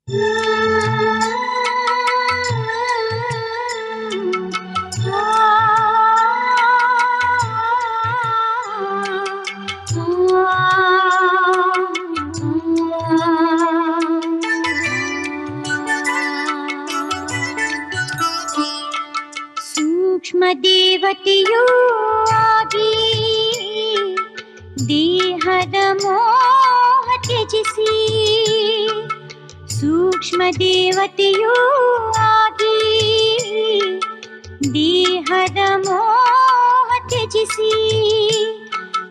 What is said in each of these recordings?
ಸೂಕ್ಷ್ಮ ದೇವತೆಯೂ ಆಗಿ ದೇಹದ ಮೋಹ ತ್ಯಜಿಸಿ, ಸೂಕ್ಷ್ಮ ದೇವತೆಯೂ ಆಗಿ ದೇಹದ ಮೋಹ ತ್ಯಜಿಸಿ,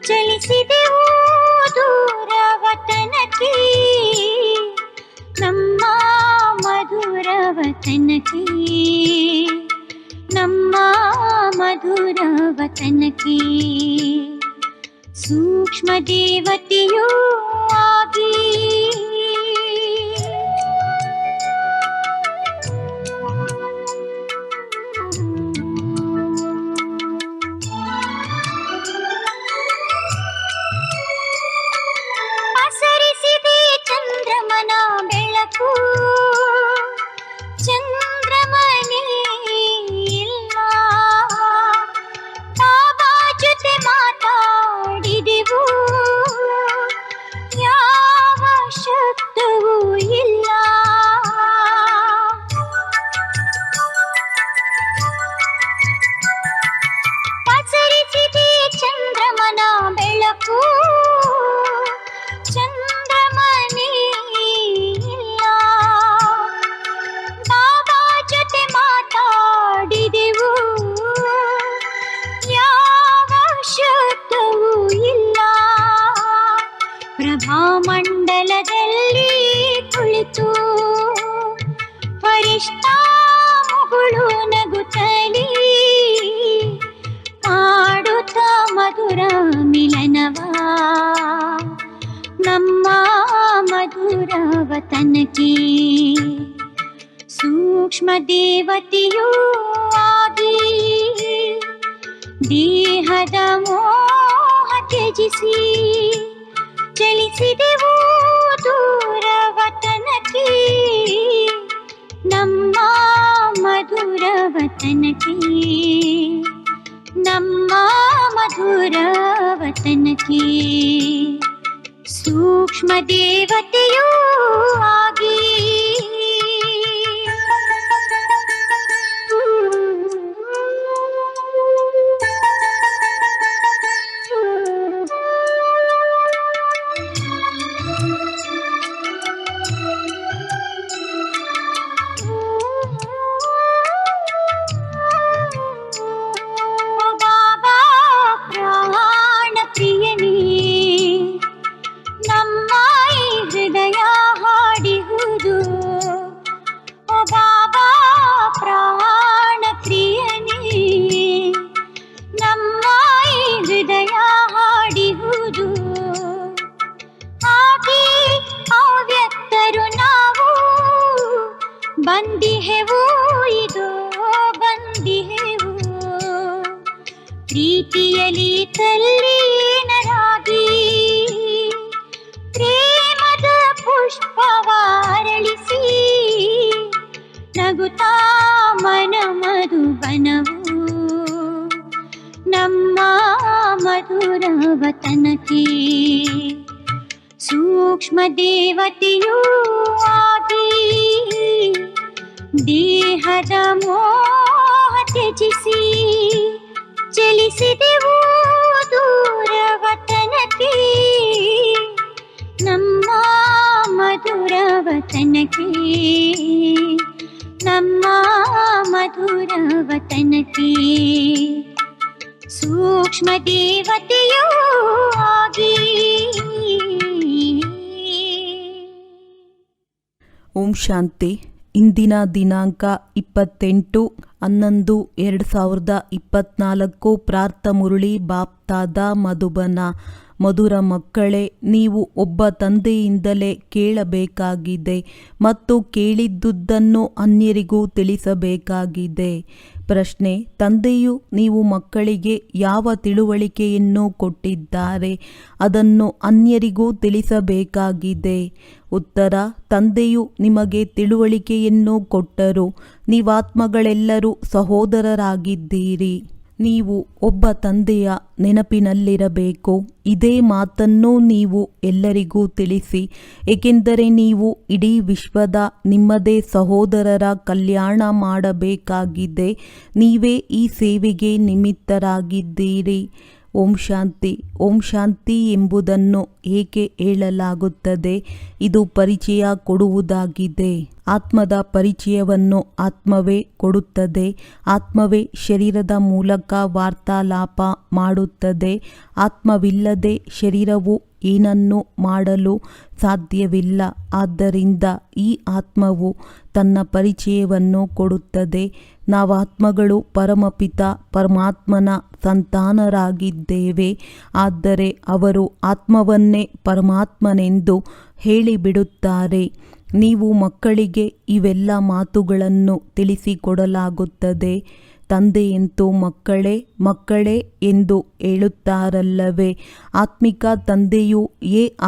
ಚಲಿಸಿದೆವು ದೂರವತನಕ್ಕೆ ನಮ್ಮ ಮಧುರವತನಕ್ಕೆ, ನಮ್ಮ ಮಧುರವತನಕ್ಕೆ. ಸೂಕ್ಷ್ಮ ದೇವತೆಯೂ ಆಗಿ ಪಸರಿಸಿದೆ ಚಂದ್ರಮನ ಬೆಳಕು, ಚಂದ್ರಮನೇ ಇಲ್ಲ. ಬಾಬಾ ಜೊತೆ ಮಾತಾಡಿದೆವು, ಯಾವ ಶಬ್ದವೂ ಇಲ್ಲ. ಪಸರಿಸಿದೆ ಚಂದ್ರಮನ ಬೆಳಕು, ಚಂದ್ರಮನೇ ಇಲ್ಲ. ಬಾಬಾ ಜೊತೆ ಮಾತಾಡಿದೆವು, ಯಾವ ಶಬ್ದವೂ ಇಲ್ಲ. ಪ್ರಭಾಮಂಡಲದಲ್ಲಿ ಕುಳಿತು ಫರಿಷ್ಠಾಮುಗಳು ನಗುತ್ತಲೇ ಮಾಡುತ್ತ ಮಧುರ ಮಿಲನವ ನಮ್ಮ ಮಧುರವತನಕ್ಕೆ. ಸೂಕ್ಷ್ಮ ದೇವತೆಯೂ ಆಗಿ ದೇಹದ ಮೋಹ ತ್ಯಜಿಸಿ, ಚಲಿಸಿದೆವು ದೂರವತನಕ್ಕೆ ನಮ್ಮ ಮಧುರವತನಕ್ಕೆ, ನಮ್ಮ ಮಧುರವತನಕ್ಕೆ. ಸೂಕ್ಷ್ಮ ದೇವತೆಯೂ ಆಗಿ ಬಾಬಾ ಪ್ರಾಣ ಪ್ರಿಯನೇ, ನಮ್ಮ ಈ ಹೃದಯ ಹಾಡಿಹುದು. ಓ ಬಾಬಾ ಪ್ರಾಣ ಪ್ರಿಯನೇ, ನಮ್ಮ ಈ ಹೃದಯ ಹಾಡಿಹುದು. ಹಾಗೆ ಅವ್ಯಕ್ತರು ನಾವು ಬಂದಿಹೆವು, ಇದು ಬಂದಿಹೆವು. ಪ್ರೀತಿಯಲಿ ತಲ್ಲೀನರಾಗಿ ಪ್ರೇಮದ ಪುಷ್ಪವಾರಳಿಸಿ, ನಗುತ್ತಾ ಮನ ಮಧುಬನವು ನಮ್ಮ ಮಧುರವತನಕ್ಕೆ. ಸೂಕ್ಷ್ಮ ದೇವತೆಯೂ ಆಗಿ ದೇಹದ ಮೋಹ ತ್ಯಜಿಸಿ, ಚಲಿಸಿದೆವು ದೂರವತನಕ್ಕೆ ನಮ್ಮ ಮಧುರವತನಕ್ಕೆ, ನಮ್ಮ ಮಧುರವತನಕ್ಕೆ. ಸೂಕ್ಷ್ಮ ದೇವತೆಯೂ ಆಗಿ. ಓಂ ಶಾಂತಿ. ಇಂದಿನ ದಿನಾಂಕ 28/11/2024. ಪ್ರಾರ್ಥ ಮುರಳಿ ಬಾಪ್ತಾದ ಮಧುಬನ. ಮಧುರ ಮಕ್ಕಳೇ, ನೀವು ಒಬ್ಬ ತಂದೆಯಿಂದಲೇ ಕೇಳಬೇಕಾಗಿದೆ ಮತ್ತು ಕೇಳಿದ್ದುದನ್ನು ಅನ್ಯರಿಗೂ ತಿಳಿಸಬೇಕಾಗಿದೆ. ಪ್ರಶ್ನೆ: ತಂದೆಯು ನೀವು ಮಕ್ಕಳಿಗೆ ಯಾವ ತಿಳುವಳಿಕೆಯನ್ನು ಕೊಟ್ಟಿದ್ದಾರೆ ಅದನ್ನು ಅನ್ಯರಿಗೂ ತಿಳಿಸಬೇಕಾಗಿದೆ. ಉತ್ತರ: ತಂದೆಯು ನಿಮಗೆ ತಿಳುವಳಿಕೆಯನ್ನು ಕೊಟ್ಟರು. ನೀವಾತ್ಮಗಳೆಲ್ಲರೂ ಸಹೋದರರಾಗಿದ್ದೀರಿ. ನೀವು ಒಬ್ಬ ತಂದೆಯ ನೆನಪಿನಲ್ಲಿರಬೇಕು. ಇದೇ ಮಾತನ್ನು ನೀವು ಎಲ್ಲರಿಗೂ ತಿಳಿಸಿ, ಏಕೆಂದರೆ ನೀವು ಇಡೀ ವಿಶ್ವದ ನಿಮ್ಮದೇ ಸಹೋದರರ ಕಲ್ಯಾಣ ಮಾಡಬೇಕಾಗಿದೆ. ನೀವೇ ಈ ಸೇವೆಗೆ ನಿಮಿತ್ತರಾಗಿದ್ದೀರಿ. ಓಂ ಶಾಂತಿ. ಓಂ ಶಾಂತಿ ಎಂಬುದನ್ನು ಏಕೆ ಹೇಳಲಾಗುತ್ತದೆ? ಇದು ಪರಿಚಯ ಕೊಡುವುದಾಗಿದೆ. ಆತ್ಮದ ಪರಿಚಯವನ್ನು ಆತ್ಮವೇ ಕೊಡುತ್ತದೆ. ಆತ್ಮವೇ ಶರೀರದ ಮೂಲಕ ವಾರ್ತಾಲಾಪ ಮಾಡುತ್ತದೆ. ಆತ್ಮವಿಲ್ಲದೆ ಶರೀರವು ಏನನ್ನೂ ಮಾಡಲು ಸಾಧ್ಯವಿಲ್ಲ. ಆದ್ದರಿಂದ ಈ ಆತ್ಮವು ತನ್ನ ಪರಿಚಯವನ್ನು ಕೊಡುತ್ತದೆ. ನಾವಾತ್ಮಗಳು ಪರಮಪಿತ ಪರಮಾತ್ಮನ ಸಂತಾನರಾಗಿದ್ದೇವೆ. ಆದರೆ ಅವರು ಆತ್ಮವನ್ನೇ ಪರಮಾತ್ಮನೆಂದು ಹೇಳಿಬಿಡುತ್ತಾರೆ. ನೀವು ಮಕ್ಕಳಿಗೆ ಇವೆಲ್ಲ ಮಾತುಗಳನ್ನು ತಿಳಿಸಿಕೊಡಲಾಗುತ್ತದೆ. ತಂದೆಯಂತೂ ಮಕ್ಕಳೇ ಮಕ್ಕಳೇ ಎಂದು ಹೇಳುತ್ತಾರಲ್ಲವೇ? ಆತ್ಮಿಕ ತಂದೆಯು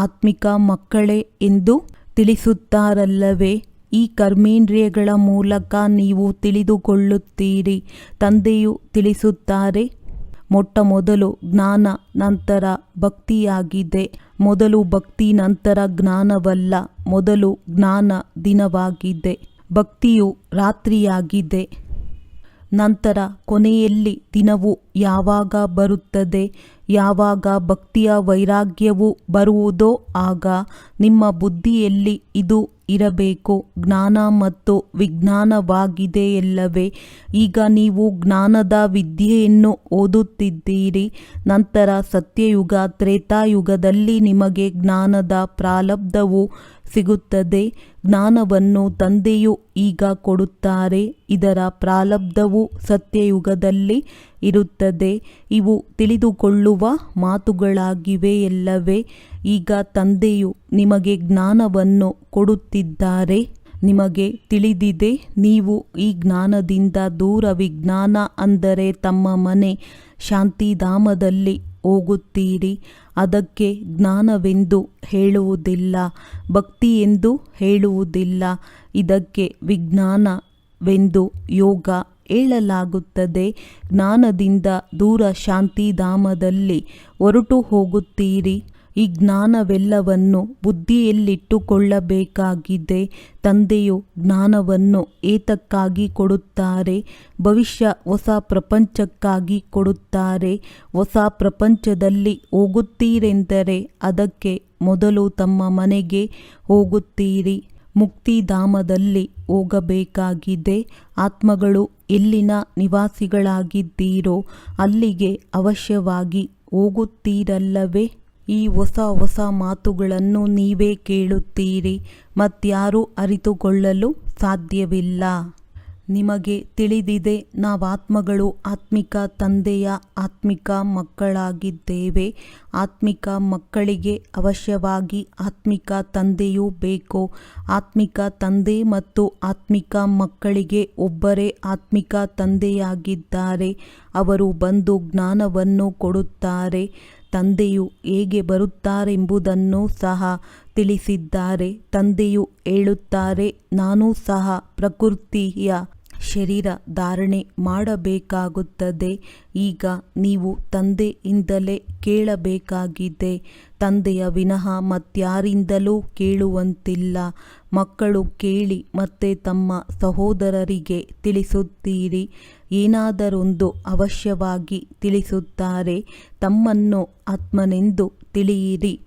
ಆತ್ಮಿಕ ಮಕ್ಕಳೇ ಎಂದು ತಿಳಿಸುತ್ತಾರಲ್ಲವೇ? ಈ ಕರ್ಮೇಂದ್ರಿಯಗಳ ಮೂಲಕ ನೀವು ತಿಳಿದುಕೊಳ್ಳುತ್ತೀರಿ. ತಂದೆಯು ತಿಳಿಸುತ್ತಾರೆ, ಮೊಟ್ಟ ಮೊದಲು ಜ್ಞಾನ ನಂತರ ಭಕ್ತಿಯಾಗಿದೆ. ಮೊದಲು ಭಕ್ತಿ ನಂತರ ಜ್ಞಾನವಲ್ಲ. ಮೊದಲು ಜ್ಞಾನ ದಿನವಾಗಿದೆ, ಭಕ್ತಿಯು ರಾತ್ರಿಯಾಗಿದೆ. ನಂತರ ಕೊನೆಯಲ್ಲಿ ದಿನವು ಯಾವಾಗ ಬರುತ್ತದೆ? ಯಾವಾಗ ಭಕ್ತಿಯ ವೈರಾಗ್ಯವು ಬರುವುದೋ ಆಗ ನಿಮ್ಮ ಬುದ್ಧಿಯಲ್ಲಿ ಇದು ಇರಬೇಕು. ಜ್ಞಾನ ಮತ್ತು ವಿಜ್ಞಾನವಾಗಿದೆಯಲ್ಲವೇ? ಈಗ ನೀವು ಜ್ಞಾನದ ವಿದ್ಯೆಯನ್ನು ಓದುತ್ತಿದ್ದೀರಿ. ನಂತರ ಸತ್ಯಯುಗ ತ್ರೇತಾಯುಗದಲ್ಲಿ ನಿಮಗೆ ಜ್ಞಾನದ ಪ್ರಾರಬ್ಧವು ಸಿಗುತ್ತದೆ. ಜ್ಞಾನವನ್ನು ತಂದೆಯು ಈಗ ಕೊಡುತ್ತಾರೆ. ಇದರ ಪ್ರಾರಬ್ಧವು ಸತ್ಯಯುಗದಲ್ಲಿ ಇರುತ್ತದೆ. ಇವು ತಿಳಿದುಕೊಳ್ಳುವ ಮಾತುಗಳಾಗಿವೆಯಲ್ಲವೇ? ಈಗ ತಂದೆಯು ನಿಮಗೆ ಜ್ಞಾನವನ್ನು ಕೊಡುತ್ತಿದ್ದಾರೆ. ನಿಮಗೆ ತಿಳಿದಿದೆ, ನೀವು ಈ ಜ್ಞಾನದಿಂದ ದೂರ ವಿಜ್ಞಾನ ಅಂದರೆ ತಮ್ಮ ಮನೆ ಶಾಂತಿಧಾಮದಲ್ಲಿ ಹೋಗುತ್ತೀರಿ. ಅದಕ್ಕೆ ಜ್ಞಾನವೆಂದು ಹೇಳುವುದಿಲ್ಲ, ಭಕ್ತಿ ಎಂದು ಹೇಳುವುದಿಲ್ಲ. ಇದಕ್ಕೆ ವಿಜ್ಞಾನವೆಂದು ಯೋಗ ಹೇಳಲಾಗುತ್ತದೆ. ಜ್ಞಾನದಿಂದ ದೂರ ಶಾಂತಿಧಾಮದಲ್ಲಿ ಹೊರಟು ಹೋಗುತ್ತೀರಿ. ಈ ಜ್ಞಾನವೆಲ್ಲವನ್ನು ಬುದ್ಧಿಯಲ್ಲಿಟ್ಟುಕೊಳ್ಳಬೇಕಾಗಿದೆ. ತಂದೆಯು ಜ್ಞಾನವನ್ನು ಏತಕ್ಕಾಗಿ ಕೊಡುತ್ತಾರೆ? ಭವಿಷ್ಯ ಹೊಸ ಪ್ರಪಂಚಕ್ಕಾಗಿ ಕೊಡುತ್ತಾರೆ. ಹೊಸ ಪ್ರಪಂಚದಲ್ಲಿ ಹೋಗುತ್ತೀರೆಂದರೆ ಅದಕ್ಕೆ ಮೊದಲು ತಮ್ಮ ಮನೆಗೆ ಹೋಗುತ್ತೀರಿ. ಮುಕ್ತಿಧಾಮದಲ್ಲಿ ಹೋಗಬೇಕಾಗಿದೆ. ಆತ್ಮಗಳು ಎಲ್ಲಿನ ನಿವಾಸಿಗಳಾಗಿದ್ದೀರೋ ಅಲ್ಲಿಗೆ ಅವಶ್ಯವಾಗಿ ಹೋಗುತ್ತೀರಲ್ಲವೇ? ಈ ಹೊಸ ಹೊಸ ಮಾತುಗಳನ್ನು ನೀವೇ ಕೇಳುತ್ತೀರಿ. ಮತ್ಯಾರೂ ಅರಿತುಕೊಳ್ಳಲು ಸಾಧ್ಯವಿಲ್ಲ. ನಿಮಗೆ ತಿಳಿದಿದೆ, ನಾವಾತ್ಮಗಳು ಆತ್ಮಿಕ ತಂದೆಯ ಆತ್ಮಿಕ ಮಕ್ಕಳಾಗಿದ್ದೇವೆ. ಆತ್ಮಿಕ ಮಕ್ಕಳಿಗೆ ಅವಶ್ಯವಾಗಿ ಆತ್ಮಿಕ ತಂದೆಯೂ ಬೇಕು. ಆತ್ಮಿಕ ತಂದೆ ಮತ್ತು ಆತ್ಮಿಕ ಮಕ್ಕಳಿಗೆ ಒಬ್ಬರೇ ಆತ್ಮಿಕ ತಂದೆಯಾಗಿದ್ದಾರೆ. ಅವರು ಬಂದು ಜ್ಞಾನವನ್ನು ಕೊಡುತ್ತಾರೆ. ತಂದೆಯು ಹೇಗೆ ಬರುತ್ತಾರೆಂಬುದನ್ನು ಸಹ ತಿಳಿಸಿದ್ದಾರೆ. ತಂದೆಯು ಹೇಳುತ್ತಾರೆ, ನಾನು ಸಹ ಪ್ರಕೃತಿಯ ಶರೀರ ಧಾರಣೆ ಮಾಡಬೇಕಾಗುತ್ತದೆ. ಈಗ ನೀವು ತಂದೆಯಿಂದಲೇ ಕೇಳಬೇಕಾಗಿದೆ. ತಂದೆಯ ವಿನಃ ಮತ್ಯಾರಿಂದಲೂ ಕೇಳುವಂತಿಲ್ಲ. ಮಕ್ಕಳು ಕೇಳಿ ಮತ್ತೆ ತಮ್ಮ ಸಹೋದರರಿಗೆ ತಿಳಿಸುತ್ತೀರಿ. ಏನಾದರೊಂದು ಅವಶ್ಯವಾಗಿ ತಿಳಿಸುತ್ತಾರೆ. ತಮ್ಮನ್ನು ಆತ್ಮನೆಂದು ತಿಳಿಯಿರಿ.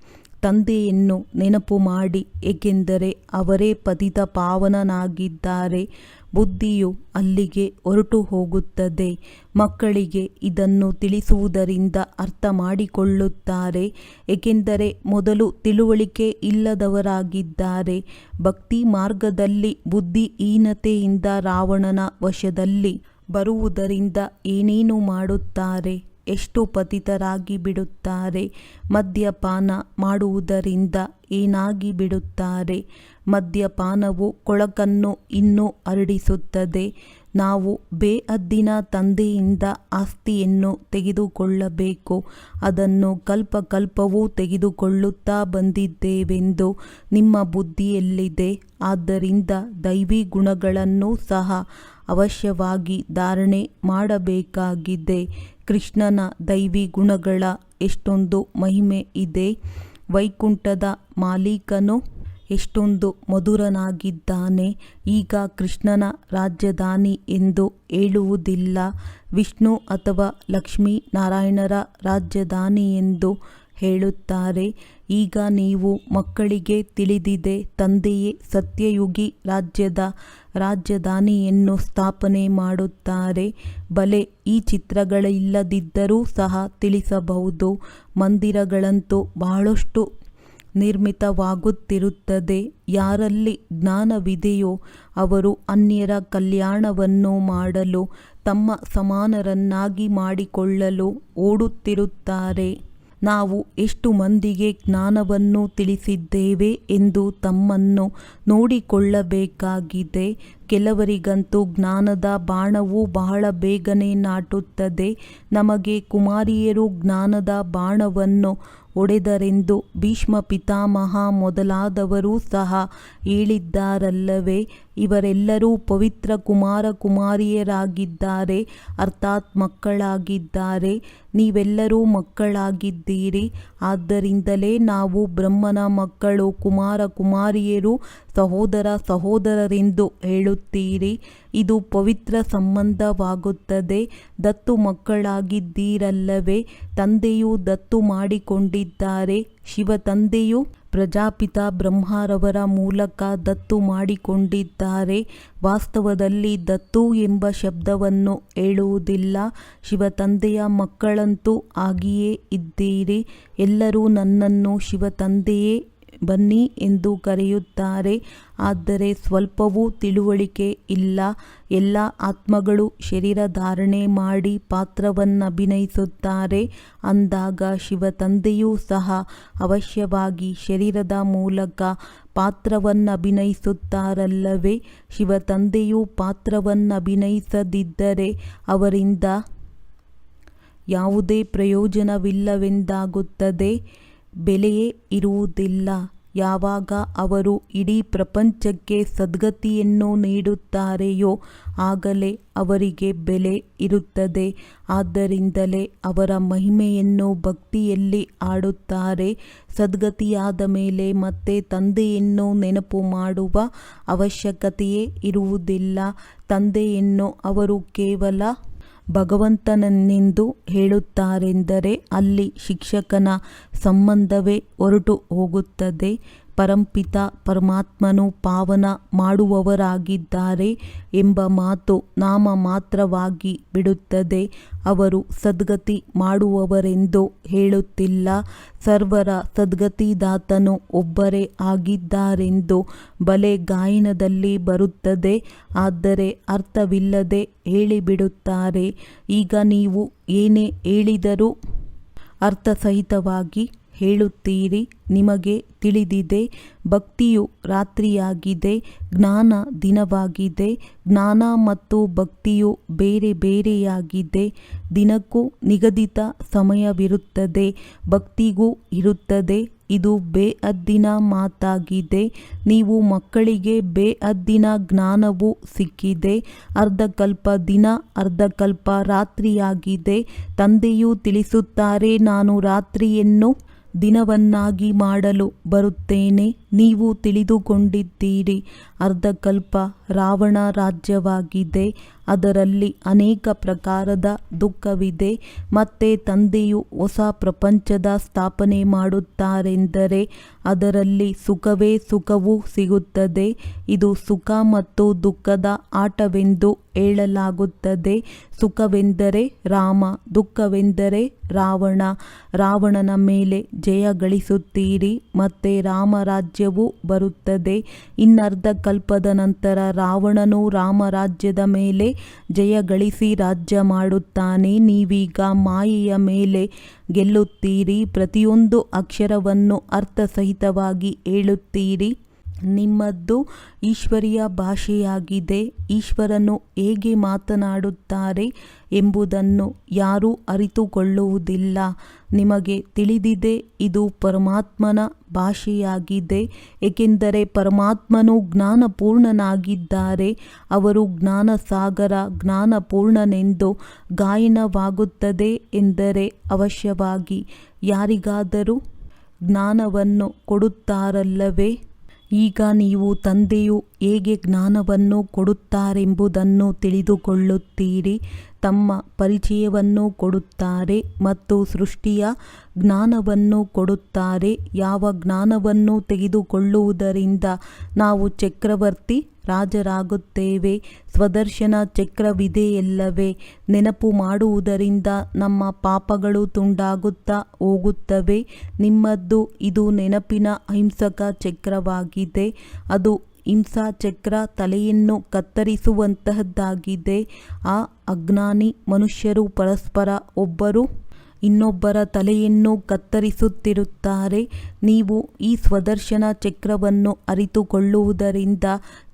ತಂದೆಯನ್ನು ನೆನಪು ಮಾಡಿ, ಏಕೆಂದರೆ ಅವರೇ ಪತಿತ ಪಾವನನಾಗಿದ್ದಾರೆ. ಬುದ್ಧಿಯು ಅಲ್ಲಿಗೆ ಹೊರಟು ಹೋಗುತ್ತದೆ. ಮಕ್ಕಳಿಗೆ ಇದನ್ನು ತಿಳಿಸುವುದರಿಂದ ಅರ್ಥ ಮಾಡಿಕೊಳ್ಳುತ್ತಾರೆ, ಏಕೆಂದರೆ ಮೊದಲು ತಿಳುವಳಿಕೆ ಇಲ್ಲದವರಾಗಿದ್ದಾರೆ. ಭಕ್ತಿ ಮಾರ್ಗದಲ್ಲಿ ಬುದ್ಧಿಹೀನತೆಯಿಂದ ರಾವಣನ ವಶದಲ್ಲಿ ಬರುವುದರಿಂದ ಏನೇನು ಮಾಡುತ್ತಾರೆ? ಎಷ್ಟು ಪತಿತರಾಗಿ ಬಿಡುತ್ತಾರೆ. ಮದ್ಯಪಾನ ಮಾಡುವುದರಿಂದ ಏನಾಗಿ ಬಿಡುತ್ತಾರೆ? ಮದ್ಯಪಾನವು ಕೊಳಕನ್ನು ಇನ್ನೂ ಹರಡಿಸುತ್ತದೆ. ನಾವು ಬೇಅದ್ದಿನ ತಂದೆಯಿಂದ ಆಸ್ತಿಯನ್ನು ತೆಗೆದುಕೊಳ್ಳಬೇಕು. ಅದನ್ನು ಕಲ್ಪವೂ ತೆಗೆದುಕೊಳ್ಳುತ್ತಾ ಬಂದಿದ್ದೇವೆಂದು ನಿಮ್ಮ ಬುದ್ಧಿಯಲ್ಲಿದೆ. ಆದ್ದರಿಂದ ದೈವಿ ಗುಣಗಳನ್ನು ಸಹ ಅವಶ್ಯವಾಗಿ ಧಾರಣೆ ಮಾಡಬೇಕಾಗಿದೆ. ಕೃಷ್ಣನ ದೈವಿ ಗುಣಗಳ ಎಷ್ಟೊಂದು ಮಹಿಮೆ ಇದೆ. ವೈಕುಂಠದ ಮಾಲೀಕನು ಎಷ್ಟೊಂದು ಮಧುರನಾಗಿದ್ದಾನೆ. ಈಗ ಕೃಷ್ಣನ ರಾಜಧಾನಿ ಎಂದು ಹೇಳುವುದಿಲ್ಲ, ವಿಷ್ಣು ಅಥವಾ ಲಕ್ಷ್ಮೀನಾರಾಯಣರ ರಾಜಧಾನಿ ಎಂದು ಹೇಳುತ್ತಾರೆ. ಈಗ ನೀವು ಮಕ್ಕಳಿಗೆ ತಿಳಿದಿದೆ, ತಂದೆಯೇ ಸತ್ಯಯುಗಿ ರಾಜ್ಯದ ರಾಜಧಾನಿಯನ್ನು ಸ್ಥಾಪನೆ ಮಾಡುತ್ತಾರೆ. ಬಲೆ ಈ ಚಿತ್ರಗಳಿಲ್ಲದಿದ್ದರೂ ಸಹ ತಿಳಿಸಬಹುದು. ಮಂದಿರಗಳಂತೂ ಬಹಳಷ್ಟು ನಿರ್ಮಿತವಾಗುತ್ತಿರುತ್ತದೆ. ಯಾರಲ್ಲಿ ಜ್ಞಾನವಿದೆಯೋ ಅವರು ಅನ್ಯರ ಕಲ್ಯಾಣವನ್ನು ಮಾಡಲು, ತಮ್ಮ ಸಮಾನರನ್ನಾಗಿ ಮಾಡಿಕೊಳ್ಳಲು ಓಡುತ್ತಿರುತ್ತಾರೆ. ನಾವು ಎಷ್ಟು ಮಂದಿಗೆ ಜ್ಞಾನವನ್ನು ತಿಳಿಸಿದ್ದೇವೆ ಎಂದು ತಮ್ಮನ್ನು ನೋಡಿಕೊಳ್ಳಬೇಕಾಗಿದೆ. ಕೆಲವರಿಗಂತೂ ಜ್ಞಾನದ ಬಾಣವು ಬಹಳ ಬೇಗನೆ ನಾಟುತ್ತದೆ. ನಮಗೆ ಕುಮಾರಿಯರು ಜ್ಞಾನದ ಬಾಣವನ್ನು ಹೊಡೆದರೆಂದು ಭೀಷ್ಮ ಪಿತಾಮಹ ಮೊದಲಾದವರು ಸಹ ಹೇಳಿದ್ದಾರಲ್ಲವೇ? ಇವರೆಲ್ಲರೂ ಪವಿತ್ರ ಕುಮಾರಿಯರಾಗಿದ್ದಾರೆ, ಅರ್ಥಾತ್ ಮಕ್ಕಳಾಗಿದ್ದಾರೆ. ನೀವೆಲ್ಲರೂ ಮಕ್ಕಳಾಗಿದ್ದೀರಿ. ಆದ್ದರಿಂದಲೇ ನಾವು ಬ್ರಹ್ಮನ ಮಕ್ಕಳು, ಕುಮಾರಿಯರು, ಸಹೋದರರೆಂದು ಹೇಳುತ್ತೀರಿ. ಇದು ಪವಿತ್ರ ಸಂಬಂಧವಾಗುತ್ತದೆ. ದತ್ತು ಮಕ್ಕಳಾಗಿದ್ದೀರಲ್ಲವೇ? ತಂದೆಯು ದತ್ತು ಮಾಡಿಕೊಂಡಿದ್ದಾರೆ. ಶಿವ ತಂದೆಯು ಪ್ರಜಾಪಿತ ಬ್ರಹ್ಮರವರ ಮೂಲಕ ದತ್ತು ಮಾಡಿಕೊಂಡಿದ್ದಾರೆ. ವಾಸ್ತವದಲ್ಲಿ ದತ್ತು ಎಂಬ ಶಬ್ದವನ್ನು ಹೇಳುವುದಿಲ್ಲ. ಶಿವ ತಂದೆಯ ಮಕ್ಕಳಂತೂ ಆಗಿಯೇ ಇದ್ದೀರಿ. ಎಲ್ಲರೂ ನನ್ನನ್ನು ಶಿವ ತಂದೆಯೇ ಬನ್ನಿ ಎಂದು ಕರೆಯುತ್ತಾರೆ. ಆದರೆ ಸ್ವಲ್ಪವೂ ತಿಳುವಳಿಕೆ ಇಲ್ಲ. ಎಲ್ಲ ಆತ್ಮಗಳು ಶರೀರ ಧಾರಣೆ ಮಾಡಿ ಪಾತ್ರವನ್ನಭಿನಯಿಸುತ್ತಾರೆ. ಅಂದಾಗ ಶಿವ ತಂದೆಯೂ ಸಹ ಅವಶ್ಯವಾಗಿ ಶರೀರದ ಮೂಲಕ ಪಾತ್ರವನ್ನಭಿನಯಿಸುತ್ತಾರಲ್ಲವೇ? ಶಿವ ತಂದೆಯು ಪಾತ್ರವನ್ನಭಿನಯಿಸದಿದ್ದರೆ ಅವರಿಂದ ಯಾವುದೇ ಪ್ರಯೋಜನವಿಲ್ಲವೆಂದಾಗುತ್ತದೆ. ಬೆಲೆಯೇ ಇರುವುದಿಲ್ಲ. ಯಾವಾಗ ಅವರು ಇಡೀ ಪ್ರಪಂಚಕ್ಕೆ ಸದ್ಗತಿಯನ್ನು ನೀಡುತ್ತಾರೆಯೋ ಆಗಲೇ ಅವರಿಗೆ ಬೆಲೆ ಇರುತ್ತದೆ. ಆದ್ದರಿಂದಲೇ ಅವರ ಮಹಿಮೆಯನ್ನು ಭಕ್ತಿಯಲ್ಲಿ ಹಾಡುತ್ತಾರೆ. ಸದ್ಗತಿಯಾದ ಮೇಲೆ ಮತ್ತೆ ತಂದೆಯನ್ನು ನೆನಪು ಮಾಡುವ ಅವಶ್ಯಕತೆಯೇ ಇರುವುದಿಲ್ಲ. ತಂದೆಯನ್ನು ಅವರು ಕೇವಲ ಭಗವಂತನನ್ನೆಂದು ಹೇಳುತ್ತಾರೆಂದರೆ ಅಲ್ಲಿ ಶಿಕ್ಷಕನ ಸಂಬಂಧವೇ ಹೊರಟು ಹೋಗುತ್ತದೆ. ಪರಂಪಿತ ಪರಮಾತ್ಮನು ಪಾವನ ಮಾಡುವವರಾಗಿದ್ದಾರೆ ಎಂಬ ಮಾತು ನಾಮ ಮಾತ್ರವಾಗಿ ಬಿಡುತ್ತದೆ. ಅವರು ಸದ್ಗತಿ ಮಾಡುವವರೆಂದು ಹೇಳುತ್ತಿಲ್ಲ. ಸರ್ವರ ಸದ್ಗತಿದಾತನು ಒಬ್ಬರೇ ಆಗಿದ್ದಾರೆಂದು ಬಲೆ ಗಾಯನದಲ್ಲಿ ಬರುತ್ತದೆ. ಆದರೆ ಅರ್ಥವಿಲ್ಲದೆ ಹೇಳಿಬಿಡುತ್ತಾರೆ. ಈಗ ನೀವು ಏನೇ ಹೇಳಿದರೂ ಅರ್ಥಸಹಿತವಾಗಿ ಹೇಳುತ್ತೀರಿ. ನಿಮಗೆ ತಿಳಿದಿದೆ, ಭಕ್ತಿಯು ರಾತ್ರಿಯಾಗಿದೆ, ಜ್ಞಾನ ದಿನವಾಗಿದೆ. ಜ್ಞಾನ ಮತ್ತು ಭಕ್ತಿಯು ಬೇರೆ ಬೇರೆಯಾಗಿದೆ. ದಿನಕ್ಕೂ ನಿಗದಿತ ಸಮಯವಿರುತ್ತದೆ, ಭಕ್ತಿಗೂ ಇರುತ್ತದೆ. ಇದು ಬೇಅದ್ದಿನ ಮಾತಾಗಿದೆ. ನೀವು ಮಕ್ಕಳಿಗೆ ಬೇಅದ್ದಿನ ಜ್ಞಾನವು ಸಿಕ್ಕಿದೆ. ಅರ್ಧಕಲ್ಪ ದಿನ, ಅರ್ಧಕಲ್ಪ ರಾತ್ರಿಯಾಗಿದೆ. ತಂದೆಯು ತಿಳಿಸುತ್ತಾರೆ, ನಾನು ರಾತ್ರಿಯನ್ನು ದಿನವನ್ನಾಗಿ ಮಾಡಲು ಬರುತ್ತೇನೆ. ನೀವು ತಿಳಿದುಕೊಂಡಿದ್ದೀರಿ, ಅರ್ಧಕಲ್ಪ ರಾವಣ ರಾಜ್ಯವಾಗಿದೆ. ಅದರಲ್ಲಿ ಅನೇಕ ಪ್ರಕಾರದ ದುಃಖವಿದೆ. ಮತ್ತೆ ತಂದೆಯು ಹೊಸ ಪ್ರಪಂಚದ ಸ್ಥಾಪನೆ ಮಾಡುತ್ತಾರೆಂದರೆ ಅದರಲ್ಲಿ ಸುಖವೂ ಸಿಗುತ್ತದೆ. ಇದು ಸುಖ ಮತ್ತು ದುಃಖದ ಆಟವೆಂದು ಹೇಳಲಾಗುತ್ತದೆ. ಸುಖವೆಂದರೆ ರಾಮ, ದುಃಖವೆಂದರೆ ರಾವಣನ ಮೇಲೆ ಜಯ ಗಳಿಸುತ್ತೀರಿ ಮತ್ತೆ ರಾಮರಾಜ್ಯವು ಬರುತ್ತದೆ. ಇನ್ನರ್ಧ ಕಲ್ಪದ ನಂತರ ರಾವಣನು ರಾಮರಾಜ್ಯದ ಮೇಲೆ ಜಯ ಗಳಿಸಿ ರಾಜ್ಯ ಮಾಡುತ್ತಾನೆ. ನೀವೀಗ ಮಾಯೆಯ ಮೇಲೆ ಗೆಲ್ಲುತ್ತೀರಿ. ಪ್ರತಿಯೊಂದು ಅಕ್ಷರವನ್ನು ಅರ್ಥಸಹಿತವಾಗಿ ಹೇಳುತ್ತೀರಿ. ನಿಮ್ಮದ್ದು ಈಶ್ವರೀಯ ಭಾಷೆಯಾಗಿದೆ. ಈಶ್ವರನು ಹೇಗೆ ಮಾತನಾಡುತ್ತಾರೆ ಎಂಬುದನ್ನು ಯಾರೂ ಅರಿತುಕೊಳ್ಳುವುದಿಲ್ಲ. ನಿಮಗೆ ತಿಳಿದಿದೆ, ಇದು ಪರಮಾತ್ಮನ ಭಾಷೆಯಾಗಿದೆ. ಏಕೆಂದರೆ ಪರಮಾತ್ಮನು ಜ್ಞಾನಪೂರ್ಣನಾಗಿದ್ದಾರೆ. ಅವರು ಜ್ಞಾನಸಾಗರ, ಜ್ಞಾನಪೂರ್ಣನೆಂದು ಗಾಯನವಾಗುತ್ತದೆ ಎಂದರೆ ಅವಶ್ಯವಾಗಿ ಯಾರಿಗಾದರೂ ಜ್ಞಾನವನ್ನು ಕೊಡುತ್ತಾರಲ್ಲವೇ? ಈಗ ನೀವು ತಂದೆಯು ಹೇಗೆ ಜ್ಞಾನವನ್ನು ಕೊಡುತ್ತಾರೆಂಬುದನ್ನು ತಿಳಿದುಕೊಳ್ಳುತ್ತೀರಿ. ತಮ್ಮ ಪರಿಚಯವನ್ನು ಕೊಡುತ್ತಾರೆ ಮತ್ತು ಸೃಷ್ಟಿಯ ಜ್ಞಾನವನ್ನು ಕೊಡುತ್ತಾರೆ. ಯಾವ ಜ್ಞಾನವನ್ನು ತೆಗೆದುಕೊಳ್ಳುವುದರಿಂದ ನಾವು ಚಕ್ರವರ್ತಿ ರಾಜರಾಗುತ್ತೇವೆ? ಸ್ವದರ್ಶನ ಚಕ್ರವಿದೆಯಲ್ಲವೇ? ನೆನಪು ಮಾಡುವುದರಿಂದ ನಮ್ಮ ಪಾಪಗಳು ತುಂಡಾಗುತ್ತಾ ಹೋಗುತ್ತವೆ. ನಿಮ್ಮದ್ದು ಇದು ನೆನಪಿನ ಅಹಿಂಸಕ ಚಕ್ರವಾಗಿದೆ. ಅದು ಹಿಂಸಾಚಕ್ರ ತಲೆಯನ್ನು ಕತ್ತರಿಸುವಂತಹದ್ದಾಗಿದೆ. ಆ ಅಜ್ಞಾನಿ ಮನುಷ್ಯರು ಪರಸ್ಪರ ಒಬ್ಬರು ಇನ್ನೊಬ್ಬರ ತಲೆಯನ್ನು ಕತ್ತರಿಸುತ್ತಿರುತ್ತಾರೆ. ನೀವು ಈ ಸ್ವದರ್ಶನ ಚಕ್ರವನ್ನು ಅರಿತುಕೊಳ್ಳುವುದರಿಂದ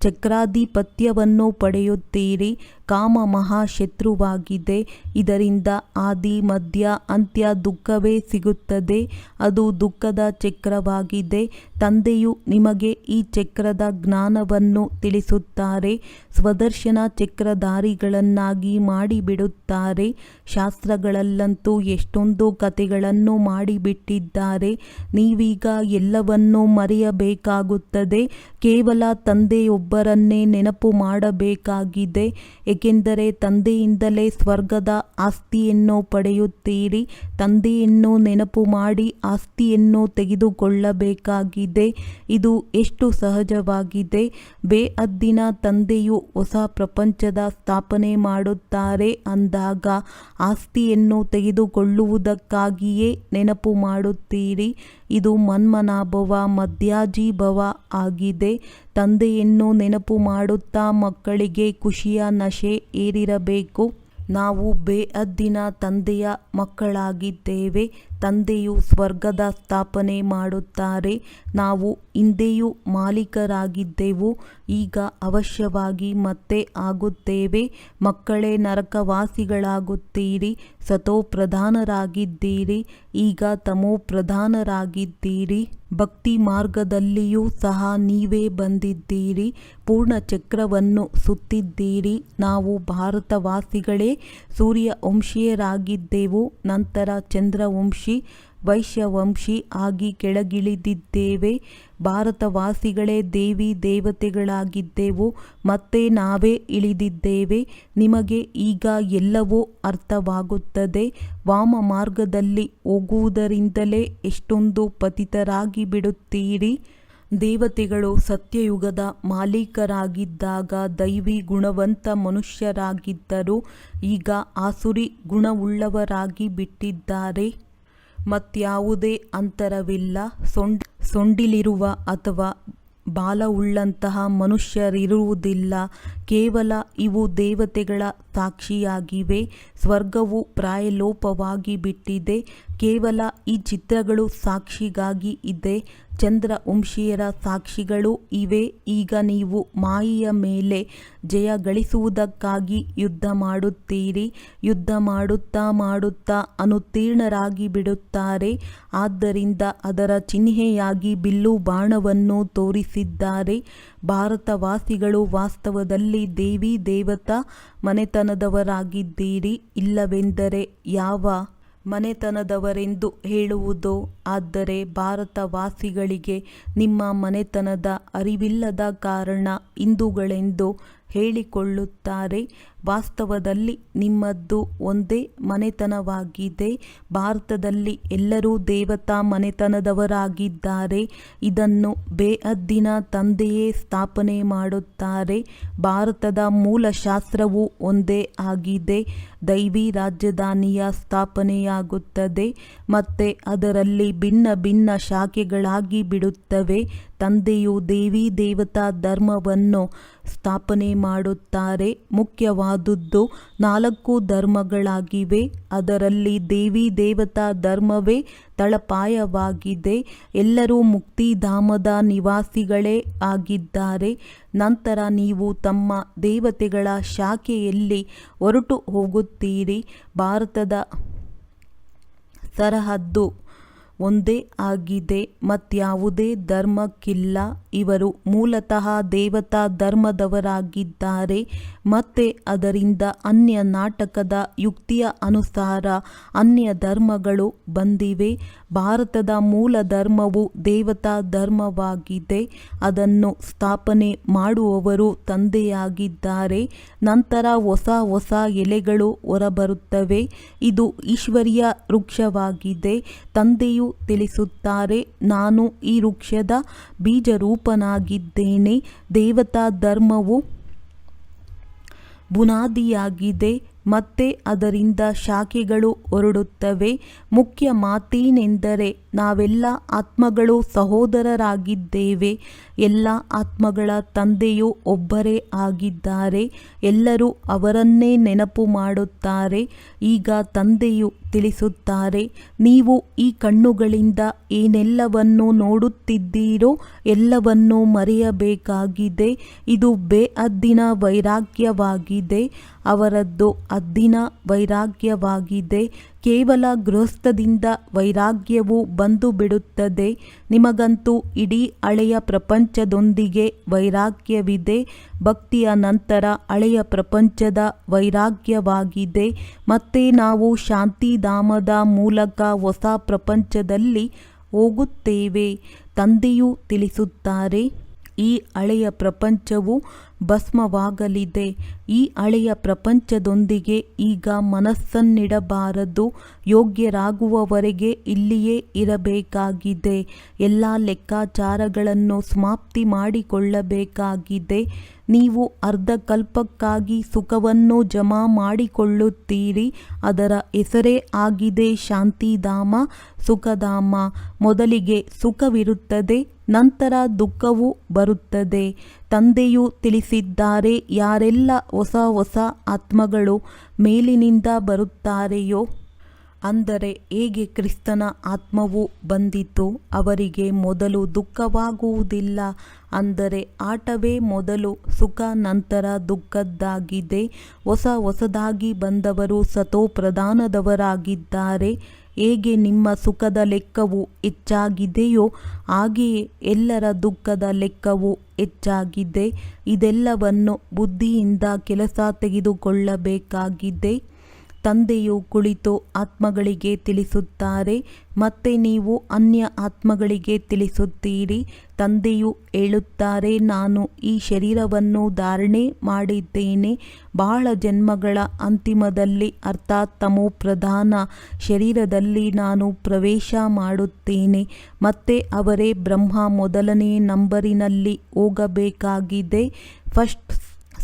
ಚಕ್ರಾಧಿಪತ್ಯವನ್ನು ಪಡೆಯುತ್ತೀರಿ. ಕಾಮ ಮಹಾಶತ್ರುವಾಗಿದೆ. ಇದರಿಂದ ಆದಿ ಮಧ್ಯ ಅಂತ್ಯ ದುಃಖವೇ ಸಿಗುತ್ತದೆ. ಅದು ದುಃಖದ ಚಕ್ರವಾಗಿದೆ. ತಂದೆಯು ನಿಮಗೆ ಈ ಚಕ್ರದ ಜ್ಞಾನವನ್ನು ತಿಳಿಸುತ್ತಾರೆ. ಸ್ವದರ್ಶನ ಚಕ್ರಧಾರಿಗಳನ್ನಾಗಿ ಮಾಡಿಬಿಡುತ್ತಾರೆ. ಶಾಸ್ತ್ರಗಳಲ್ಲಂತೂ ಎಷ್ಟೊಂದು ಕಥೆಗಳನ್ನು ಮಾಡಿಬಿಟ್ಟಿದ್ದಾರೆ. ನೀವೀಗ ಎಲ್ಲವನ್ನೂ ಮರೆಯಬೇಕಾಗುತ್ತದೆ. ಕೇವಲ ತಂದೆಯೊಬ್ಬರನ್ನೇ ನೆನಪು ಮಾಡಬೇಕಾಗಿದೆ. ಏಕೆಂದರೆ ತಂದೆಯಿಂದಲೇ ಸ್ವರ್ಗದ ಆಸ್ತಿಯನ್ನು ಪಡೆಯುತ್ತೀರಿ. ತಂದೆಯನ್ನು ನೆನಪು ಮಾಡಿ ಆಸ್ತಿಯನ್ನು ತೆಗೆದುಕೊಳ್ಳಬೇಕಾಗಿದೆ. ಇದು ಎಷ್ಟು ಸಹಜವಾಗಿದೆ. ಬೇಅದ್ದಿನ ತಂದೆಯು ಹೊಸ ಪ್ರಪಂಚದ ಸ್ಥಾಪನೆ ಮಾಡುತ್ತಾರೆ ಅಂದಾಗ ಆಸ್ತಿಯನ್ನು ತೆಗೆದುಕೊಳ್ಳುವುದಕ್ಕಾಗಿಯೇ ನೆನಪು ಮಾಡುತ್ತೀರಿ. ಇದು ಮನ್ಮನಾಭವ ಮಧ್ಯಾಜೀಭವ ಆಗಿದೆ. ತಂದೆಯನ್ನು ನೆನಪು ಮಾಡುತ್ತಾ ಮಕ್ಕಳಿಗೆ ಖುಷಿಯ ನಶೆ ಏರಿರಬೇಕು. ನಾವು ಬೇಅದ್ದಿನ ತಂದೆಯ ಮಕ್ಕಳಾಗಿದ್ದೇವೆ. ತಂದೆಯು ಸ್ವರ್ಗದ ಸ್ಥಾಪನೆ ಮಾಡುತ್ತಾರೆ. ನಾವು ಹಿಂದೆಯೂ ಮಾಲೀಕರಾಗಿದ್ದೆವು. ಈಗ ಅವಶ್ಯವಾಗಿ ಮತ್ತೆ ಆಗುತ್ತೇವೆ. ಮಕ್ಕಳೇ ನರಕವಾಸಿಗಳಾಗುತ್ತೀರಿ. ಸತೋಪ್ರಧಾನರಾಗಿದ್ದೀರಿ. ಈಗ ತಮೋಪ್ರಧಾನರಾಗಿದ್ದೀರಿ. ಭಕ್ತಿ ಮಾರ್ಗದಲ್ಲಿಯೂ ಸಹ ನೀವೇ ಬಂದಿದ್ದೀರಿ. ಪೂರ್ಣ ಚಕ್ರವನ್ನು ಸುತ್ತಿದ್ದೀರಿ. ನಾವು ಭಾರತವಾಸಿಗಳೇ ಸೂರ್ಯವಂಶೀಯರಾಗಿದ್ದೆವು. ನಂತರ ಚಂದ್ರವಂಶಿ, ವೈಶ್ಯವಂಶಿ ಆಗಿ ಕೆಳಗಿಳಿದಿದ್ದೇವೆ. ಭಾರತವಾಸಿಗಳೇ ದೇವಿ ದೇವತೆಗಳಾಗಿದ್ದೆವು. ಮತ್ತೆ ನಾವೇ ಇಳಿದಿದ್ದೇವೆ. ನಿಮಗೆ ಈಗ ಎಲ್ಲವೂ ಅರ್ಥವಾಗುತ್ತದೆ. ವಾಮ ಮಾರ್ಗದಲ್ಲಿ ಹೋಗುವುದರಿಂದಲೇ ಎಷ್ಟೊಂದು ಪತಿತರಾಗಿ ಬಿಡುತ್ತೀರಿ. ದೇವತೆಗಳು ಸತ್ಯಯುಗದ ಮಾಲೀಕರಾಗಿದ್ದಾಗ ದೈವಿ ಗುಣವಂತ ಮನುಷ್ಯರಾಗಿದ್ದರು. ಈಗ ಆಸುರಿ ಗುಣವುಳ್ಳವರಾಗಿ ಬಿಟ್ಟಿದ್ದಾರೆ. ಮತ್ಯಾವುದೇ ಅಂತರವಿಲ್ಲ. ಸೊಂಡಿಲಿರುವ ಅಥವಾ ಬಾಲವುಳ್ಳಂತಹ ಮನುಷ್ಯರಿರುವುದಿಲ್ಲ. ಕೇವಲ ಇವು ದೇವತೆಗಳ ಸಾಕ್ಷಿಯಾಗಿವೆ. ಸ್ವರ್ಗವು ಪ್ರಾಯಲೋಪವಾಗಿ ಬಿಟ್ಟಿದೆ. ಕೇವಲ ಈ ಚಿತ್ರಗಳು ಸಾಕ್ಷಿಗಾಗಿ ಇದೆ. ಚಂದ್ರವಂಶೀಯರ ಸಾಕ್ಷಿಗಳು ಇವೆ. ಈಗ ನೀವು ಮಾಯೆಯ ಮೇಲೆ ಜಯ ಗಳಿಸುವುದಕ್ಕಾಗಿ ಯುದ್ಧ ಮಾಡುತ್ತೀರಿ. ಯುದ್ಧ ಮಾಡುತ್ತಾ ಮಾಡುತ್ತಾ ಅನುತ್ತೀರ್ಣರಾಗಿ ಬಿಡುತ್ತಾರೆ. ಆದ್ದರಿಂದ ಅದರ ಚಿಹ್ನೆಯಾಗಿ ಬಿಲ್ಲು ಬಾಣವನ್ನು ತೋರಿಸಿದ್ದಾರೆ. ಭಾರತವಾಸಿಗಳು ವಾಸ್ತವದಲ್ಲಿ ದೇವಿ ದೇವತಾ ಮನೆತನದವರಾಗಿದ್ದೀರಿ. ಇಲ್ಲವೆಂದರೆ ಯಾವ ಮನೆತನದವರೆಂದು ಹೇಳುವುದೋ? ಆದರೆ ಭಾರತವಾಸಿಗಳಿಗೆ ನಿಮ್ಮ ಮನೆತನದ ಅರಿವಿಲ್ಲದ ಕಾರಣ ಹಿಂದೂಗಳೆಂದು ಹೇಳಿಕೊಳ್ಳುತ್ತಾರೆ. ವಾಸ್ತವದಲ್ಲಿ ನಿಮ್ಮದ್ದು ಒಂದೇ ಮನೆತನವಾಗಿದೆ. ಭಾರತದಲ್ಲಿ ಎಲ್ಲರೂ ದೇವತಾ ಮನೆತನದವರಾಗಿದ್ದಾರೆ. ಇದನ್ನು ಬೇಅದ್ದಿನ ತಂದೆಯೇ ಸ್ಥಾಪನೆ ಮಾಡುತ್ತಾರೆ. ಭಾರತದ ಮೂಲ ಶಾಸ್ತ್ರವು ಒಂದೇ ಆಗಿದೆ. ದೈವಿ ರಾಜಧಾನಿಯ ಸ್ಥಾಪನೆಯಾಗುತ್ತದೆ ಮತ್ತೆ ಅದರಲ್ಲಿ ಭಿನ್ನ ಭಿನ್ನ ಶಾಖೆಗಳಾಗಿ ಬಿಡುತ್ತವೆ. ತಂದೆಯು ದೇವಿ ದೇವತಾ ಧರ್ಮವನ್ನು ಸ್ಥಾಪನೆ ಮಾಡುತ್ತಾರೆ. ಮುಖ್ಯವಾದುದು 4 ಧರ್ಮಗಳಾಗಿವೆ. ಅದರಲ್ಲಿ ದೇವಿ ದೇವತಾ ಧರ್ಮವೇ ತಳಪಾಯವಾಗಿದೆ. ಎಲ್ಲರೂ ಮುಕ್ತಿಧಾಮದ ನಿವಾಸಿಗಳೇ ಆಗಿದ್ದಾರೆ. ನಂತರ ನೀವು ತಮ್ಮ ದೇವತೆಗಳ ಶಾಖೆಯಲ್ಲಿ ಹೊರಟು ಹೋಗುತ್ತೀರಿ. ಭಾರತದ ಸರಹದ್ದು ಒಂದೇ ಆಗಿದೆ, ಮತ್ಯಾವುದೇ ಧರ್ಮಕ್ಕಿಲ್ಲ. ಇವರು ಮೂಲತಃ ದೇವತಾ ಧರ್ಮದವರಾಗಿದ್ದಾರೆ. ಮತ್ತೆ ಅದರಿಂದ ಅನ್ಯ ನಾಟಕದ ಯುಕ್ತಿಯ ಅನುಸಾರ ಅನ್ಯ ಧರ್ಮಗಳು ಬಂದಿವೆ. ಭಾರತದ ಮೂಲ ಧರ್ಮವು ದೇವತಾ ಧರ್ಮವಾಗಿದೆ. ಅದನ್ನು ಸ್ಥಾಪನೆ ಮಾಡುವವರು ತಂದೆಯಾಗಿದ್ದಾರೆ. ನಂತರ ಹೊಸ ಹೊಸ ಎಲೆಗಳು ಹೊರಬರುತ್ತವೆ. ಇದು ಈಶ್ವರ್ಯ ವೃಕ್ಷವಾಗಿದೆ. ತಂದೆಯು ತಿಳಿಸುತ್ತಾರೆ, ನಾನು ಈ ವೃಕ್ಷದ ಬೀಜರೂಪನಾಗಿದ್ದೇನೆ. ದೇವತಾ ಧರ್ಮವು ಬುನಾದಿಯಾಗಿದೆ ಮತ್ತೆ ಅದರಿಂದ ಶಾಖೆಗಳು ಹೊರಡುತ್ತವೆ. ಮುಖ್ಯ ಮಾತೇನೆಂದರೆ ನಾವೆಲ್ಲ ಆತ್ಮಗಳು ಸಹೋದರರಾಗಿದ್ದೇವೆ. ಎಲ್ಲ ಆತ್ಮಗಳ ತಂದೆಯು ಒಬ್ಬರೇ ಆಗಿದ್ದಾರೆ. ಎಲ್ಲರೂ ಅವರನ್ನೇ ನೆನಪು ಮಾಡುತ್ತಾರೆ. ಈಗ ತಂದೆಯು ತಿಳಿಸುತ್ತಾರೆ, ನೀವು ಈ ಕಣ್ಣುಗಳಿಂದ ಏನೆಲ್ಲವನ್ನು ನೋಡುತ್ತಿದ್ದೀರೋ ಎಲ್ಲವನ್ನೂ ಮರೆಯಬೇಕಾಗಿದೆ. ಇದು ಬೇಅದ್ದಿನ ವೈರಾಗ್ಯವಾಗಿದೆ. ಅವರದ್ದು ಅದ್ದಿನ ವೈರಾಗ್ಯವಾಗಿದೆ. ಕೇವಲ ಗೃಹಸ್ಥದಿಂದ ವೈರಾಗ್ಯವು ಬಂದು ಬಿಡುತ್ತದೆ. ನಿಮಗಂತೂ ಇಡೀ ಹಳೆಯ ಪ್ರಪಂಚದೊಂದಿಗೆ ವೈರಾಗ್ಯವಿದೆ. ಭಕ್ತಿಯ ನಂತರ ಹಳೆಯ ಪ್ರಪಂಚದ ವೈರಾಗ್ಯವಾಗಿದೆ. ಮತ್ತೆ ನಾವು ಶಾಂತಿಧಾಮದ ಮೂಲಕ ಹೊಸ ಪ್ರಪಂಚದಲ್ಲಿ ಹೋಗುತ್ತೇವೆ. ತಂದೆಯು ತಿಳಿಸುತ್ತಾರೆ, ಈ ಹಳೆಯ ಪ್ರಪಂಚವು ಭಸ್ಮವಾಗಲಿದೆ. ಈ ಹಳೆಯ ಪ್ರಪಂಚದೊಂದಿಗೆ ಈಗ ಮನಸ್ಸನ್ನಿಡಬಾರದು. ಯೋಗ್ಯರಾಗುವವರೆಗೆ ಇಲ್ಲಿಯೇ ಇರಬೇಕಾಗಿದೆ. ಎಲ್ಲ ಲೆಕ್ಕಾಚಾರಗಳನ್ನು ಸಮಾಪ್ತಿ ಮಾಡಿಕೊಳ್ಳಬೇಕಾಗಿದೆ. ನೀವು ಅರ್ಧಕಲ್ಪಕ್ಕಾಗಿ ಸುಖವನ್ನು ಜಮಾ ಮಾಡಿಕೊಳ್ಳುತ್ತೀರಿ. ಅದರ ಹೆಸರೇ ಆಗಿದೆ ಶಾಂತಿಧಾಮ, ಸುಖಧಾಮ. ಮೊದಲಿಗೆ ಸುಖವಿರುತ್ತದೆ, ನಂತರ ದುಃಖವು ಬರುತ್ತದೆ. ತಂದೆಯು ತಿಳಿಸಿದ್ದಾರೆ, ಯಾರೆಲ್ಲ ಹೊಸ ಹೊಸ ಆತ್ಮಗಳು ಮೇಲಿನಿಂದ ಬರುತ್ತಾರೆಯೋ, ಅಂದರೆ ಹೇಗೆ ಕ್ರಿಸ್ತನ ಆತ್ಮವು ಬಂದಿತು, ಅವರಿಗೆ ಮೊದಲು ದುಃಖವಾಗುವುದಿಲ್ಲ. ಅಂದರೆ ಆಟವೇ ಮೊದಲು ಸುಖ, ನಂತರ ದುಃಖದ್ದಾಗಿದೆ. ಹೊಸದಾಗಿ ಬಂದವರು ಸತೋಪ್ರಧಾನದವರಾಗಿದ್ದಾರೆ. ಹೇಗೆ ನಿಮ್ಮ ಸುಖದ ಲೆಕ್ಕವು ಹೆಚ್ಚಾಗಿದೆಯೋ ಹಾಗೆಯೇ ಎಲ್ಲರ ದುಃಖದ ಲೆಕ್ಕವು ಹೆಚ್ಚಾಗಿದೆ. ಇದೆಲ್ಲವನ್ನು ಬುದ್ಧಿಯಿಂದ ಕೆಲಸ ತೆಗೆದುಕೊಳ್ಳಬೇಕಾಗಿದೆ. ತಂದೆಯು ಕುಳಿತು ಆತ್ಮಗಳಿಗೆ ತಿಳಿಸುತ್ತಾರೆ, ಮತ್ತೆ ನೀವು ಅನ್ಯ ಆತ್ಮಗಳಿಗೆ ತಿಳಿಸುತ್ತೀರಿ. ತಂದೆಯು ಹೇಳುತ್ತಾರೆ, ನಾನು ಈ ಶರೀರವನ್ನು ಧಾರಣೆ ಮಾಡಿದ್ದೇನೆ. ಬಹಳ ಜನ್ಮಗಳ ಅಂತಿಮದಲ್ಲಿ ಅರ್ಥಾತ್ ತಮೋಪ್ರಧಾನ ಶರೀರದಲ್ಲಿ ನಾನು ಪ್ರವೇಶ ಮಾಡುತ್ತೇನೆ. ಮತ್ತೆ ಅವರೇ ಬ್ರಹ್ಮ ಮೊದಲನೇ ನಂಬರಿನಲ್ಲಿ ಹೋಗಬೇಕಾಗಿದೆ. First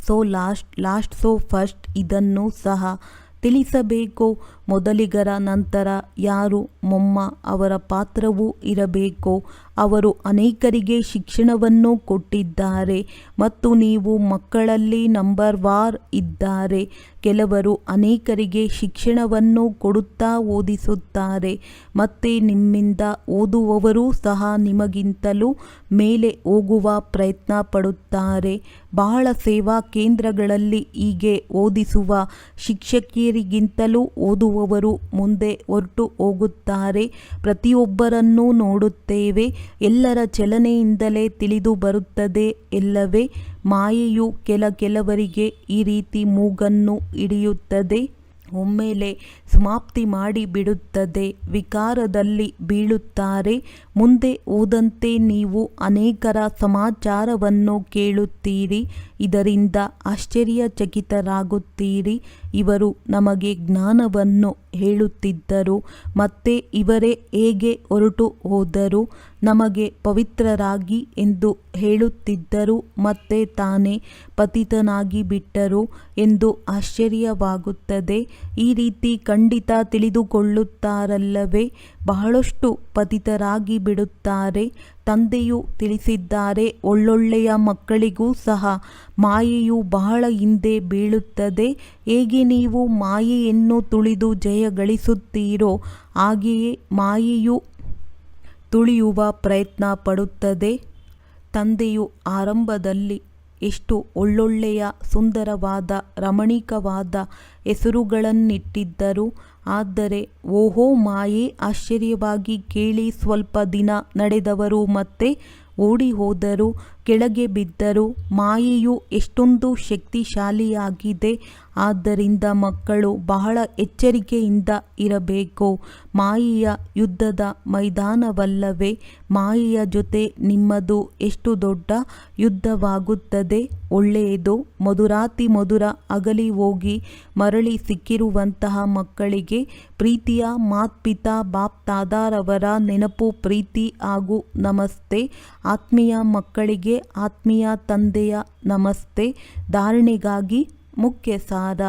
so last, last so first. ಇದನ್ನು ಸಹ ತಿಳಿಸಬೇಕು. ಮೊದಲಿಗರ ನಂತರ ಯಾರು ಮೊಮ್ಮ, ಅವರ ಪಾತ್ರವೂ ಇರಬೇಕು. ಅವರು ಅನೇಕರಿಗೆ ಶಿಕ್ಷಣವನ್ನು ಕೊಟ್ಟಿದ್ದಾರೆ ಮತ್ತು ನೀವು ಮಕ್ಕಳಲ್ಲಿ ನಂಬರ್ ವಾರ್ ಇದ್ದಾರೆ. ಕೆಲವರು ಅನೇಕರಿಗೆ ಶಿಕ್ಷಣವನ್ನು ಕೊಡುತ್ತಾ ಓದಿಸುತ್ತಾರೆ. ಮತ್ತೆ ನಿಮ್ಮಿಂದ ಓದುವವರೂ ಸಹ ನಿಮಗಿಂತಲೂ ಮೇಲೆ ಹೋಗುವ ಪ್ರಯತ್ನ ಪಡುತ್ತಾರೆ. ಬಹಳ ಸೇವಾ ಕೇಂದ್ರಗಳಲ್ಲಿ ಹೀಗೆ ಓದಿಸುವ ಶಿಕ್ಷಕಿಯರಿಗಿಂತಲೂ ಓದುವವರು ಮುಂದೆ ಹೊರಟು ಹೋಗುತ್ತಾರೆ. ಪ್ರತಿಯೊಬ್ಬರನ್ನೂ ನೋಡುತ್ತೇವೆ. ಎಲ್ಲರ ಚಲನೆಯಿಂದಲೇ ತಿಳಿದು ಬರುತ್ತದೆ ಎಲ್ಲವೇ. ಮಾಯೆಯು ಕೆಲವರಿಗೆ ಈ ರೀತಿ ಮೂಗನ್ನು ಹಿಡಿಯುತ್ತದೆ. ಒಮ್ಮೆಲೆ ಸಮಾಪ್ತಿ ಮಾಡಿಬಿಡುತ್ತದೆ. ವಿಕಾರದಲ್ಲಿ ಬೀಳುತ್ತಾರೆ. ಮುಂದೆ ಹೋದಂತೆ ನೀವು ಅನೇಕರ ಸಮಾಚಾರವನ್ನು ಕೇಳುತ್ತೀರಿ. ಇದರಿಂದ ಆಶ್ಚರ್ಯಚಕಿತರಾಗುತ್ತೀರಿ. ಇವರು ನಮಗೆ ಜ್ಞಾನವನ್ನು ಹೇಳುತ್ತಿದ್ದರು, ಮತ್ತೆ ಇವರೇ ಹೇಗೆ ಹೊರಟು ಹೋದರು? ನಮಗೆ ಪವಿತ್ರರಾಗಿ ಎಂದು ಹೇಳುತ್ತಿದ್ದರು, ಮತ್ತೆ ತಾನೇ ಪತಿತನಾಗಿ ಬಿಟ್ಟರು ಎಂದು ಆಶ್ಚರ್ಯವಾಗುತ್ತದೆ. ಈ ರೀತಿ ಖಂಡಿತ ತಿಳಿದುಕೊಳ್ಳುತ್ತಾರಲ್ಲವೇ? ಬಹಳಷ್ಟು ಪತಿತರಾಗಿ ಬಿಡುತ್ತಾರೆ. ತಂದೆಯು ತಿಳಿಸಿದ್ದಾರೆ, ಒಳ್ಳೊಳ್ಳೆಯ ಮಕ್ಕಳಿಗೂ ಸಹ ಮಾಯೆಯು ಬಹಳ ಹಿಂದೆ ಬೀಳುತ್ತದೆ. ಹೇಗೆ ನೀವು ಮಾಯೆಯನ್ನು ತುಳಿದು ಜಯಗಳಿಸುತ್ತೀರೋ ಹಾಗೆಯೇ ಮಾಯೆಯು ತುಳಿಯುವ ಪ್ರಯತ್ನ ಪಡುತ್ತದೆ. ತಂದೆಯು ಆರಂಭದಲ್ಲಿ ಎಷ್ಟು ಒಳ್ಳೊಳ್ಳೆಯ ಸುಂದರವಾದ ರಮಣೀಕವಾದ ಹೆಸರುಗಳನ್ನಿಟ್ಟಿದ್ದರು. ಆದರೆ ಓಹೋ ಮಾಯೆ, ಆಶ್ಚರ್ಯವಾಗಿ ಕೇಳಿ, ಸ್ವಲ್ಪ ದಿನ ನಡೆದವರು ಮತ್ತೆ ಓಡಿ ಹೋದರು, ಕೆಳಗೆ ಬಿದ್ದರು. ಮಾಯೆಯು ಎಷ್ಟೊಂದು ಶಕ್ತಿಶಾಲಿಯಾಗಿದೆ. ಆದ್ದರಿಂದ ಮಕ್ಕಳು ಬಹಳ ಎಚ್ಚರಿಕೆಯಿಂದ ಇರಬೇಕು. ಮಾಯೆಯ ಯುದ್ಧದ ಮೈದಾನವಲ್ಲವೇ? ಮಾಯೆಯ ಜೊತೆ ನಿಮ್ಮದು ಎಷ್ಟು ದೊಡ್ಡ ಯುದ್ಧವಾಗುತ್ತದೆ. ಒಳ್ಳೆಯದು. ಮಧುರಾತಿ ಮಧುರ ಅಗಲಿ ಹೋಗಿ ಮರಳಿ ಸಿಕ್ಕಿರುವಂತಹ ಮಕ್ಕಳಿಗೆ ಪ್ರೀತಿಯ ಮಾತ್ಪಿತಾ ಬಾಪ್ ತಾದಾರವರ ನೆನಪು, ಪ್ರೀತಿ ಹಾಗೂ ನಮಸ್ತೆ. ಆತ್ಮೀಯ ಮಕ್ಕಳಿಗೆ ಆತ್ಮೀಯ ತಂದೆಯ ನಮಸ್ತೆ. ಧಾರಣೆಗಾಗಿ ಮುಖ್ಯ ಸಾರ: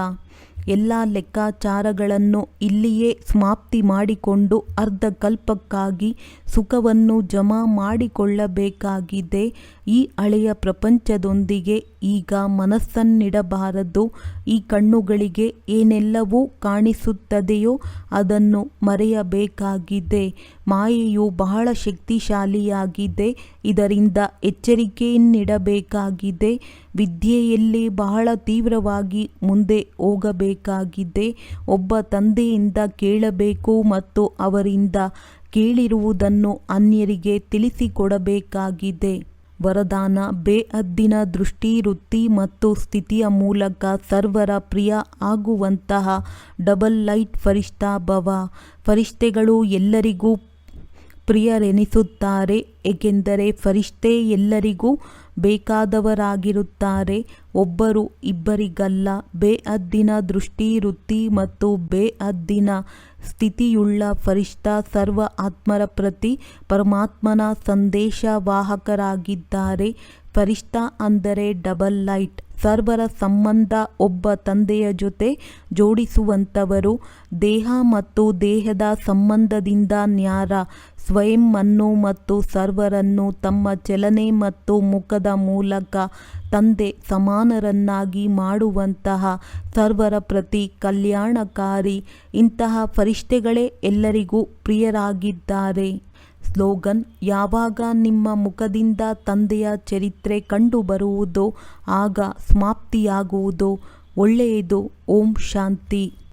ಎಲ್ಲ ಲೆಕ್ಕಾಚಾರಗಳನ್ನು ಇಲ್ಲಿಯೇ ಸಮಾಪ್ತಿ ಮಾಡಿಕೊಂಡು ಅರ್ಧಕಲ್ಪಕ್ಕಾಗಿ ಸುಖವನ್ನು ಜಮಾ ಮಾಡಿಕೊಳ್ಳಬೇಕಾಗಿದೆ. ಈ ಹಳೆಯ ಪ್ರಪಂಚದೊಂದಿಗೆ ಈಗ ಮನಸ್ಸನ್ನಿಡಬಾರದು. ಈ ಕಣ್ಣುಗಳಿಗೆ ಏನೆಲ್ಲವೂ ಕಾಣಿಸುತ್ತದೆಯೋ ಅದನ್ನು ಮರೆಯಬೇಕಾಗಿದೆ. ಮಾಯೆಯು ಬಹಳ ಶಕ್ತಿಶಾಲಿಯಾಗಿದೆ. ಇದರಿಂದ ಎಚ್ಚರಿಕೆಯನ್ನಿಡಬೇಕಾಗಿದೆ. ವಿದ್ಯೆಯಲ್ಲಿ ಬಹಳ ತೀವ್ರವಾಗಿ ಮುಂದೆ ಹೋಗಬೇಕಾಗಿದೆ. ಒಬ್ಬ ತಂದೆಯಿಂದ ಕೇಳಬೇಕು ಮತ್ತು ಅವರಿಂದ ಕೇಳಿರುವುದನ್ನು ಅನ್ಯರಿಗೆ ತಿಳಿಸಿಕೊಡಬೇಕಾಗಿದೆ. ವರದಾನ: ಬೇಹದ್ದಿನ ದೃಷ್ಟಿ, ವೃತ್ತಿ ಮತ್ತು ಸ್ಥಿತಿಯ ಮೂಲಕ ಸರ್ವರ ಪ್ರಿಯ ಆಗುವಂತಹ ಡಬಲ್ ಲೈಟ್ ಫರಿಷ್ಠಾ ಭವ. ಫರಿಷ್ಠೆಗಳು ಎಲ್ಲರಿಗೂ ಪ್ರಿಯರೆನಿಸುತ್ತಾರೆ, ಏಕೆಂದರೆ ಫರಿಷ್ಠೆ ಎಲ್ಲರಿಗೂ ಬೇಕಾದವರಾಗಿರುತ್ತಾರೆ. ಒಬ್ಬರು ಇಬ್ಬರಿಗಲ್ಲ. ಬೇಹದ್ದಿನ ದೃಷ್ಟಿ, ವೃತ್ತಿ ಮತ್ತು ಬೇಹದ್ದಿನ ಸ್ಥಿತಿಯುಳ್ಳ ಫರಿಷ್ಠಾ ಸರ್ವ ಆತ್ಮರ ಪ್ರತಿ ಪರಮಾತ್ಮನ ಸಂದೇಶವಾಹಕರಾಗಿದ್ದಾರೆ. ಫರಿಷ್ಠಾ ಅಂದರೆ ಡಬಲ್ ಲೈಟ್. ಸರ್ವರ ಸಂಬಂಧ ಒಬ್ಬ ತಂದೆಯ ಜೊತೆ ಜೋಡಿಸುವಂಥವರು. ದೇಹ ಮತ್ತು ದೇಹದ ಸಂಬಂಧದಿಂದ ನ್ಯಾರ ಸ್ವಯಂ ಅನ್ನು ಮತ್ತು ಸರ್ವರನ್ನು ತಮ್ಮ ಚಲನೆ ಮತ್ತು ಮುಖದ ಮೂಲಕ ತಂದೆ ಸಮಾನರನ್ನಾಗಿ ಮಾಡುವಂತಹ ಸರ್ವರ ಪ್ರತಿ ಕಲ್ಯಾಣಕಾರಿ. ಇಂತಹ ಫರಿಷ್ಠೆಗಳೇ ಎಲ್ಲರಿಗೂ ಪ್ರಿಯರಾಗಿದ್ದಾರೆ. ಸ್ಲೋಗನ್: ಯಾವಾಗ ನಿಮ್ಮ ಮುಖದಿಂದ ತಂದೆಯ ಚರಿತ್ರೆ ಕಂಡುಬರುವುದೋ ಆಗ ಸಮಾಪ್ತಿಯಾಗುವುದು. ಒಳ್ಳೆಯದು. ಓಂ ಶಾಂತಿ.